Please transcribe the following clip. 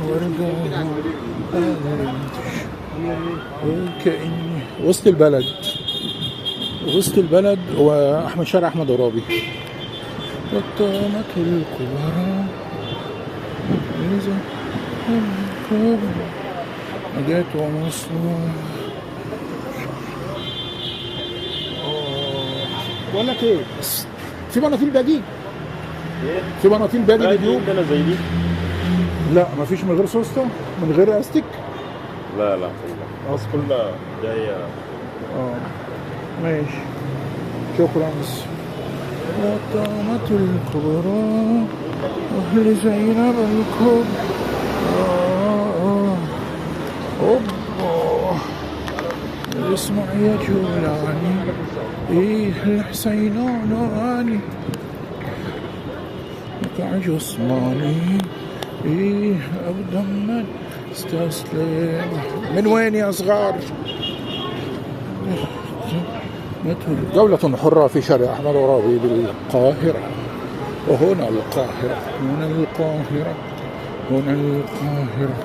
وردها كأني وسط البلد، وسط البلد، وأحمد شارع أحمد عرابي. بطانة الكبرى إذا نجاة ومصنوع. بقول لك ايه، في بناطيل باجي؟ في بناطيل باجي لليوم؟ عندنا زي دي؟ لا مفيش من غير سوسته، من غير استك؟ لا كلها بس كلها جايه. ماشي، شكرا. وطامة الكبرى أهل زينب الكبرى. اسمع يا جولاني، إيه الحسينان أني مكعج عثماني، إيه أبدا من استسلم. من وين يا صغار؟ جولة حرة في شارع أحمد عرابي بالقاهرة. وهنا القاهرة، هنا القاهرة، هنا القاهرة.